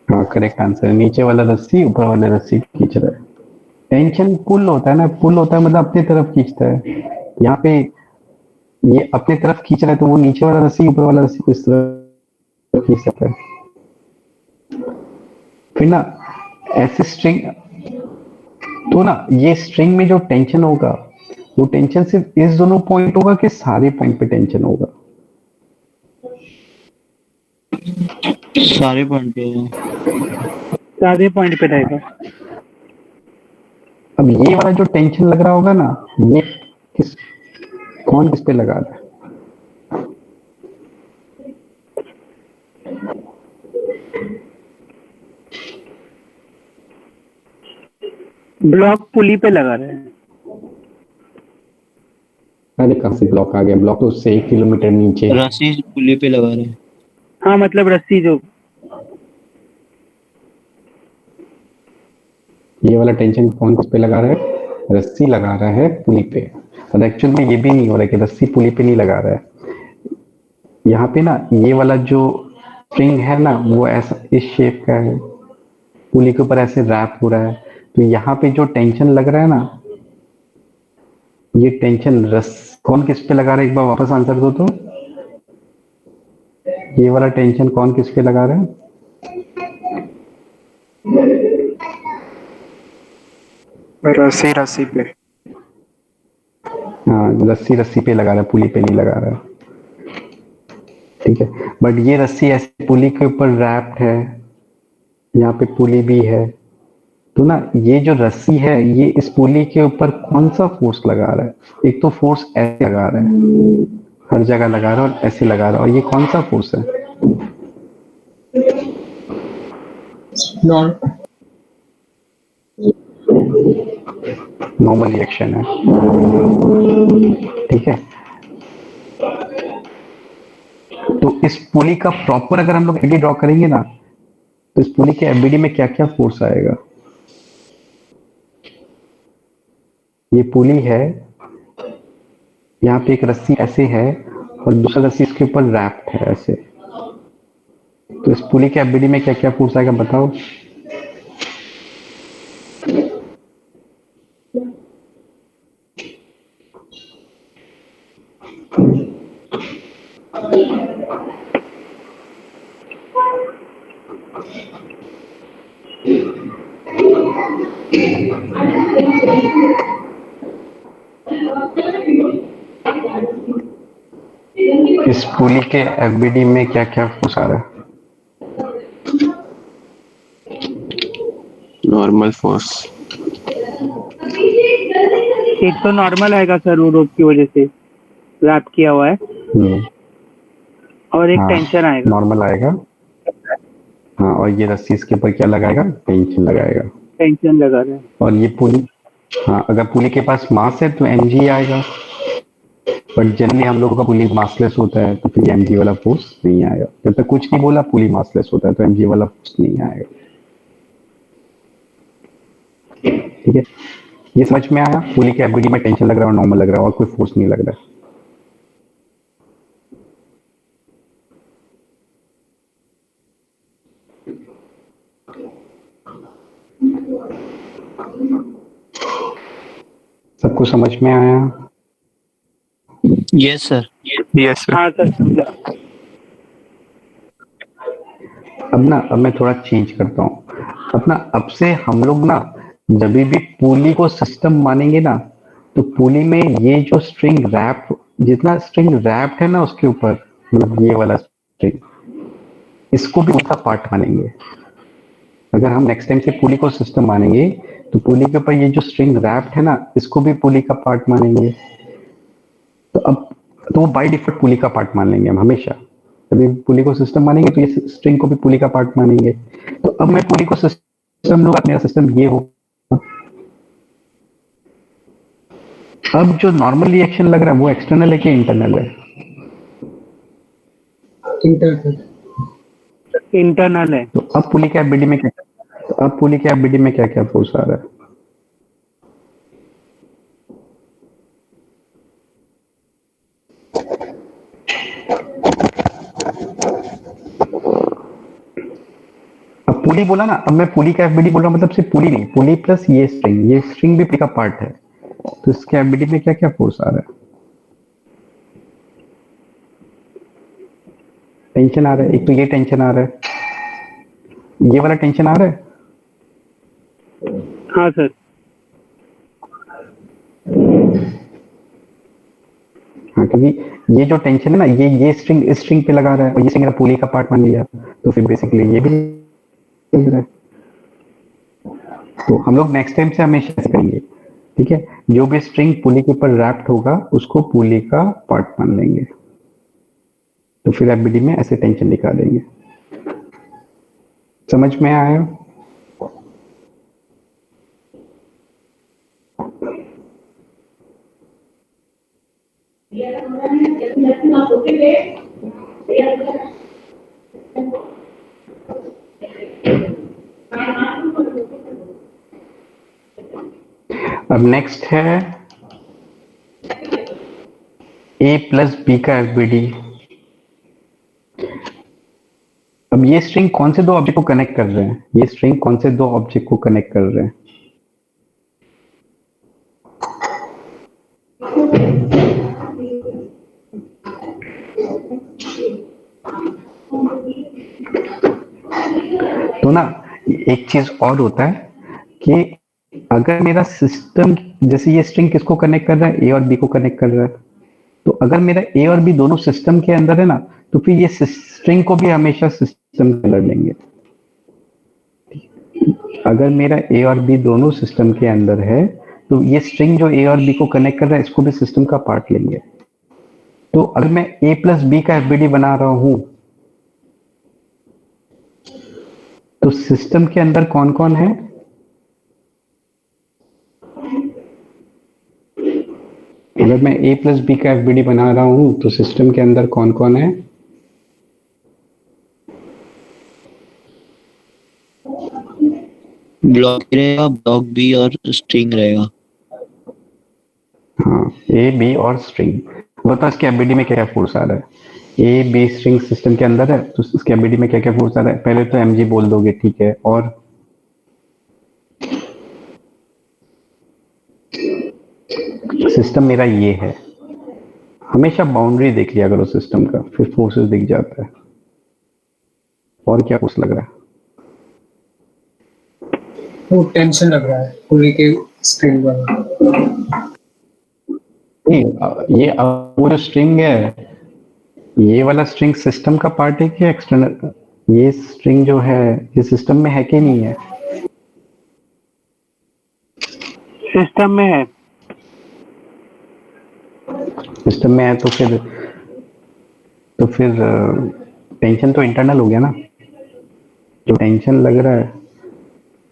हाँ, करेक्ट आंसर। नीचे वाला रस्सी ऊपर वाले रस्सी खींच रहा है। टेंशन पुल होता है ना, पुल होता है मतलब अपनी तरफ खींचता है। यहाँ पे ये अपनी तरफ खींच रहा है, तो वो नीचे वाला रस्सी ऊपर वाला रस्सी को इस तरफ खींच सकता है। फिर ना ऐसे स्ट्रिंग, तो ना ये स्ट्रिंग में जो टेंशन होगा, वो टेंशन सिर्फ इस दोनों पॉइंट होगा कि सारे पॉइंट पे टेंशन होगा? सारे पॉइंट पे सारे पॉइंट पे रहेगा। अब ये वाला जो टेंशन लग रहा होगा ना, ये कौन किस पे लगा रहा है? ब्लॉक पुली पे लगा रहे हैं। अरे कहाँ से ब्लॉक आ गया? ब्लॉक तो उससे 1 किलोमीटर नीचे। रस्सी पुली पे लगा रहे हैं। हाँ मतलब रस्सी जो ये वाला टेंशन कौन किस पे लगा रहा है? रस्सी लगा रहा है पुली पे। और एक्चुअल में ये भी नहीं हो रहा है कि रस्सी पुली पे नहीं लगा रहा है। यहाँ पे ना ये वाला जो स्ट्रिंग है ना, वो ऐसा इस शेप का है, पुली के ऊपर ऐसे रैप हो रहा है। तो यहाँ पे जो टेंशन लग रहा है ना, ये टेंशन कौन किस पे लगा रहा है? एक बार वापस आंसर दो तो। ये वाला टेंशन कौन किस पे लगा रहा है? रस्सी रस्सी पे। हाँ, रस्सी रस्सी पे लगा रहा है, पुली पे नहीं लगा रहा है। ठीक है, बट ये रस्सी ऐसे पुली के ऊपर रैप्ड है, यहाँ पे पुली भी है। तो ना ये जो रस्सी है, ये इस पुली के ऊपर कौन सा फोर्स लगा रहा है? एक तो फोर्स ऐसे लगा रहा है, हर जगह लगा रहा है, और ऐसे लगा रहा है, और ये कौन सा फोर्स है? नॉर्मल रिएक्शन है। ठीक है, इस पुली का प्रॉपर अगर हम लोग एबीडी ड्रॉ करेंगे ना, तो इस पुली के एबीडी में क्या क्या फोर्स आएगा। ये पुली है, यहाँ पे एक रस्सी ऐसे है और दूसरा रस्सी इसके ऊपर रैप्ड है ऐसे, तो इस पुली के एबीडी में क्या क्या फोर्स आएगा बताओ। इस पुली के एफबीडी में क्या क्या फोर्स आ रहा है। Normal force. एक तो नॉर्मल आएगा सर, वो रोप की वजह से रैप किया हुआ है, और एक हाँ, टेंशन आएगा। नॉर्मल आएगा। हाँ, और ये रस्सी इसके ऊपर क्या लगाएगा, टेंशन लगाएगा। टेंशन लगा रहा है। और ये पुली, हाँ, अगर पुली के पास मास है तो mg आएगा, बट जनरली हम लोगों का पुली मासलेस होता है तो फिर mg वाला फोर्स नहीं आएगा। जब तक कुछ नहीं बोला पुली मासलेस होता है तो mg वाला फोर्स नहीं आएगा। ठीक है, ये समझ में आया। पुली के एफबीडी में टेंशन लग रहा है और नॉर्मल लग रहा है और कोई फोर्स नहीं लग रहा है। सबको समझ में आया। Yes sir. Yes sir. हाँ सर, समझा। अब मैं थोड़ा चेंज करता हूँ अपना। अब से हम लोग ना जब भी पुली को सिस्टम मानेंगे ना, तो पुली में ये जो स्ट्रिंग रैप, जितना स्ट्रिंग रैप्ड है ना उसके ऊपर, मतलब ये वाला स्ट्रिंग, इसको भी उसका पार्ट मानेंगे। अगर हम नेक्स्ट टाइम से पुली को सिस्टम मानेंगे तो पुली के ऊपर ये जो स्ट्रिंग रैप्ड है ना, इसको भी पुली का पार्ट मानेंगे। तो अब तो बाय डिफॉल्ट पुली का पार्ट मान लेंगे हम हमेशा। जब पुली को सिस्टम मानेंगे तो ये स्ट्रिंग को भी पुली का पार्ट मानेंगे। तो अब मैं पुली को सिस्टम लूंगा, मेरा सिस्टम ये हो। अब जो नॉर्मल रिएक्शन लग रहा है वो एक्सटर्नल है कि इंटरनल है। इंटरनल। इंटरनल है। तो अब पुली के एफबीडी में क्या क्या फोर्स आ रहा है। अब पुली बोला ना, अब मैं पुली का एफबीडी बोल रहा हूं, मतलब सिर्फ पुली नहीं, पुली प्लस ये स्ट्रिंग भी पुली का पार्ट है। तो इसके एफबीडी में क्या क्या फोर्स आ रहा है। टेंशन आ रहा है, एक तो ये टेंशन आ रहा है, ये वाला टेंशन आ रहा है। हाँ सर। हाँ, क्योंकि ये जो टेंशन है ना, ये स्ट्रिंग इस स्ट्रिंग पे लगा रहा है और ये स्ट्रिंग पुली का पार्ट मान लिया, तो फिर बेसिकली ये भी चल रहा है। तो हम लोग नेक्स्ट टाइम से हमेशा ऐसे करेंगे। ठीक है, जो भी स्ट्रिंग पुली के ऊपर रैप्ड होगा उसको पुली का पार्ट मान लेंगे, तो फिर एफबीडी में ऐसे टेंशन निकालेंगे। समझ में आया। अब नेक्स्ट है ए प्लस बी का एफबीडी। अब ये स्ट्रिंग कौन से दो ऑब्जेक्ट को कनेक्ट कर रहे हैं, ये स्ट्रिंग कौन से दो ऑब्जेक्ट को कनेक्ट कर रहे हैं। तो ना एक चीज और होता है कि अगर मेरा सिस्टम, जैसे ये स्ट्रिंग किसको कनेक्ट कर रहा है, ए और बी को कनेक्ट कर रहा है, तो अगर मेरा ए और बी दोनों सिस्टम के अंदर है ना, तो फिर ये स्ट्रिंग को भी हमेशा सिस्टम के अंदर लेंगे। अगर मेरा ए और बी दोनों सिस्टम के अंदर है तो ये स्ट्रिंग जो ए और बी को कनेक्ट कर रहा है इसको भी सिस्टम का पार्ट लेंगे। तो अगर मैं ए प्लस बी का एफबीडी बना रहा हूं तो सिस्टम के अंदर कौन कौन है। अगर मैं ए प्लस बी का एफबीडी बना रहा हूं तो सिस्टम के अंदर कौन कौन है। ब्लॉक रहेगा, ब्लॉक बी और स्ट्रिंग रहेगा। हाँ, ए बी और स्ट्रिंग। बता इसके एबीडी में क्या क्या फोर्स आ रहा है। ए बी स्ट्रिंग सिस्टम के अंदर है, तो इसके एबीडी में क्या क्या फोर्स आ रहा है। पहले तो एमजी बोल दोगे, ठीक है। और सिस्टम मेरा ये है। हमेशा बाउंड्री देख लिया करो सिस्टम का, फिर फोर्सेस दिख जाता है। और क्या फोर्स लग रहा है। वो टेंशन लग रहा है पूरी के स्क्रीन पर। नहीं, ये वो जो स्ट्रिंग है, ये वाला स्ट्रिंग सिस्टम का पार्ट है कि एक्सटर्नल। ये स्ट्रिंग जो है ये सिस्टम में है कि नहीं है। सिस्टम में है। सिस्टम में है तो फिर टेंशन तो इंटरनल हो गया ना। जो टेंशन लग रहा है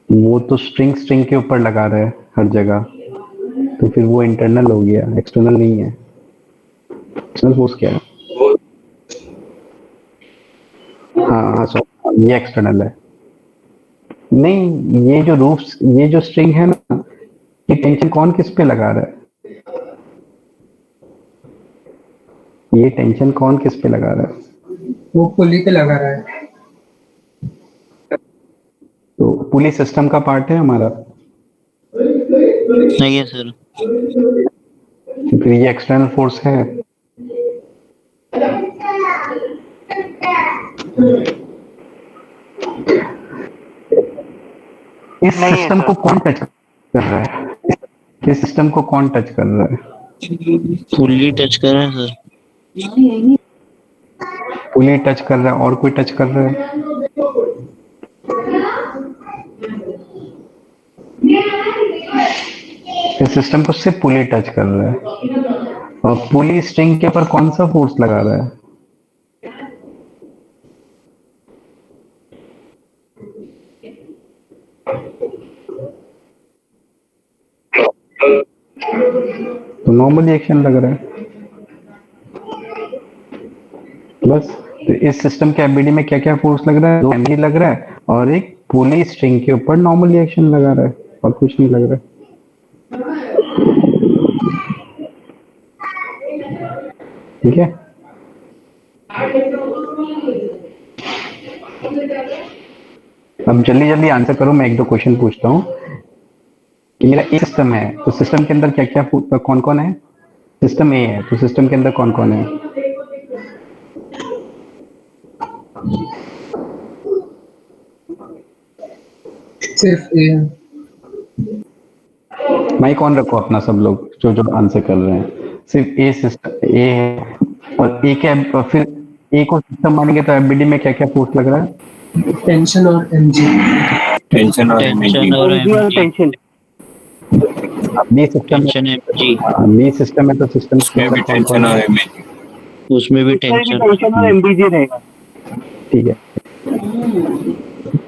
वो तो स्ट्रिंग के ऊपर लगा रहा है हर जगह, तो फिर वो इंटरनल हो गया, एक्सटर्नल नहीं है। एक्सटर्नल फोर्स क्या है। हाँ ये एक्सटर्नल है। नहीं, ये जो स्ट्रिंग है ना, ये टेंशन कौन किस पे लगा रहा है। ये टेंशन कौन किस पे लगा रहा है। वो पुली पे लगा रहा है। तो पुली सिस्टम का पार्ट है हमारा। नहीं है सर। फिर ये एक्सटर्नल फोर्स है। इस नहीं है सिस्टम सर। को कौन टच कर रहा है। इस सिस्टम को कौन टच कर रहा है। फुल्ली टच कर रहे हैं सर। पुली टच कर रहा है और कोई टच कर रहा है। इस सिस्टम को सिर्फ पुली टच कर रहा है। और पुली स्ट्रिंग के ऊपर कौन सा फोर्स लगा रहा है। तो नॉर्मल रिएक्शन लग रहा है बस। तो इस सिस्टम के एबीडी में क्या क्या फोर्स लग रहा है। दो एमजी लग रहा है और एक पुली स्ट्रिंग के ऊपर नॉर्मल रिएक्शन लगा रहा है, और कुछ नहीं लग रहा है। ठीक है। अब जल्दी जल्दी आंसर करो, मैं एक दो क्वेश्चन पूछता हूँ कि मेरा एक सिस्टम है, तो सिस्टम के अंदर क्या क्या कौन कौन है। सिस्टम ए है, तो सिस्टम के अंदर कौन कौन है। सिर्फ ए। माइक ऑन रखो अपना सब लोग जो जो आंसर कर रहे हैं। सिर्फ ए सिस्टम ए है, और ए के फिर ए को सिस्टम मानेंगे तो एफबीडी में क्या क्या फोर्स लग रहा है। टेंशन और एमजी। टेंशन और टेंशन और एमजी और MG. Tension. B system tension MG. B system है, तो सिस्टम के उसमें अंदर भी कौन कौन टेंशन और है। इमेज। उसमें भी टेंशन। टेंशन और एमबीजी रहेगा। ठीक है।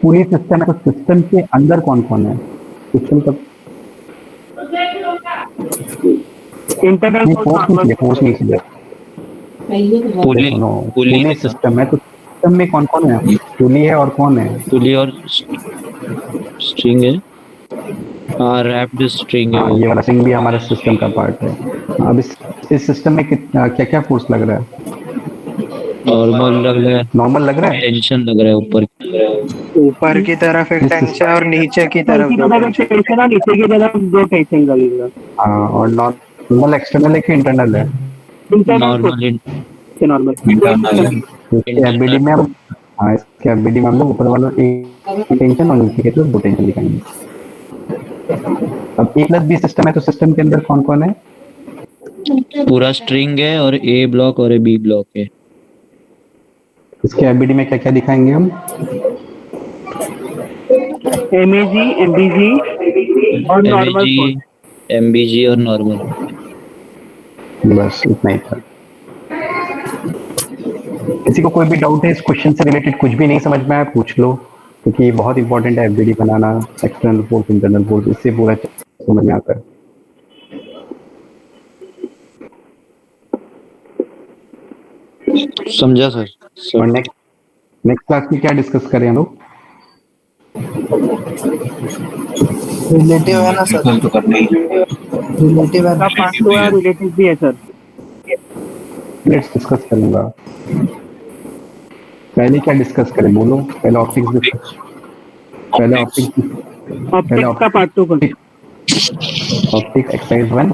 पूरी सिस्टम है, तो सिस्टम के अंदर कौन कौन है। सिस्टम का इंटरनल फोर्स नहीं चाहिए। पुली सुनो, पुली पूरी सिस्टम है, तो सिस्टम में कौन कौन है। पुली है और कौन है। पुली और स्ट्रिंग है। हाँ, रैप्ड स्ट्रिंग है हाँ, वो। ये वाला स्ट्रिंग भी हमारे सिस्टम का पार्ट है। अब इस सिस्टम में क्या क्या फोर्स लग रहा है। नॉर्मल लग रहा है। नॉर्मल लग रहा है। टेंशन लग रहा है ऊपर। ऊपर की तरफ एक इस टेंशन और नीचे की तरफ दो टेंशन। टेंशन और नीचे की तरफ दो टेंशन लगेगा। हाँ, और नॉर्मल एक्सटर्नल है कि इंटरनल है। नॉर्मल नॉर्मल इंटरनल है। इसके एफबीडी में हम हाँ, इसके एफबीडी में हम लोग ऊपर वाला एक टेंशन और नीचे की तरफ दो टेंशन दिखाएंगे। अब ए प्लस बी सिस्टम है, तो सिस्टम के अंदर कौन कौन है। पूरा स्ट्रिंग है और ए ब्लॉक और बी ब्लॉक है। इसके एफबीडी में क्या क्या दिखाएंगे हम। एमएजी एमबीजी और नॉर्मल एमएजी एमबीजी और नॉर्मल। बस इतना ही था। किसी को कोई भी डाउट है इस क्वेश्चन से रिलेटेड, कुछ भी नहीं समझ में आया पूछ लो, क्योंकि ये बहुत इंपॉर्टेंट है। एफबीडी बनाना, एक्सटर्नल फोर्स इंटरनल फोर्स, इससे पूरा समझ में आता है। समझा सर। और नेक्स्ट क्लास में क्या डिस्कस करें हम लोग। रिलेटिव है ना सर, कल तो करना ही है। रिलेटिव है ना। पार्ट 2 है, रिलेटिव भी है सर। लेट्स डिस्कस करूंगा। पहले क्या डिस्कस करें बोलो? पहले ऑप्टिक्स डिस्कस। पहले ऑप्टिक्स ऑप्टिक्स का पार्ट 2 कर। Optics exercise 1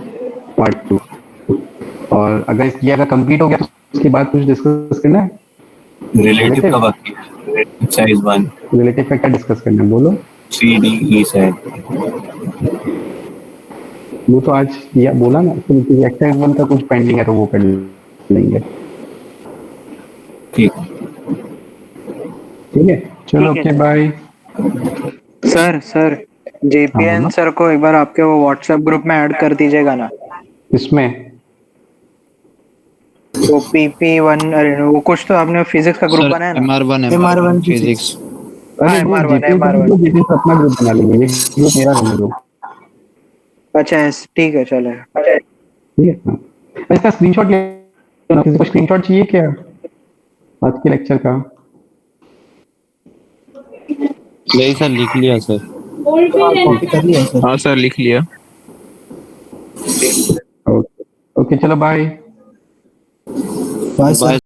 part 2। और अगर ये अगर कंप्लीट हो गया तो उसके बाद कुछ डिस्कस करना है। रिलेटिव का बाकी है, एक्सरसाइज 1 रिलेटिव का क्या डिस्कस करना है बोलो? 3D ई साइड। वो तो आज किया बोला ना, तो एक्सरसाइज 1 का कुछ पेंडिंग है तो वो कर लेंगे। ठीक ठीक है, चलो ठीक है। Okay bye. सर हाँ, जेपीएन बोलो। सर को एक बार आपके वो व्हाट्सएप ग्रुप में ऐड कर दीजिएगा ना। इसमें वो PP1 अरे वो कुछ तो आपने फिजिक्स का ग्रुप सर बनाया ना। MR1 physics. अरे वो MR1 जीपीएस अपना ग्रुप बना लेंगे, ये ग्रुप मेरा रहने दो। अच्छा ठीक है चले। ठीक है हाँ। इसका स्क्रीनशॉट लेना, किसी को स्क्रीनशॉट चाहिए क्या आज के लेक्चर का? नहीं सर, लिख लिया सर। कॉपी कर लिया सर। हाँ सर, लिख लिया। ओके ओके, चलो बाय। Bye sir.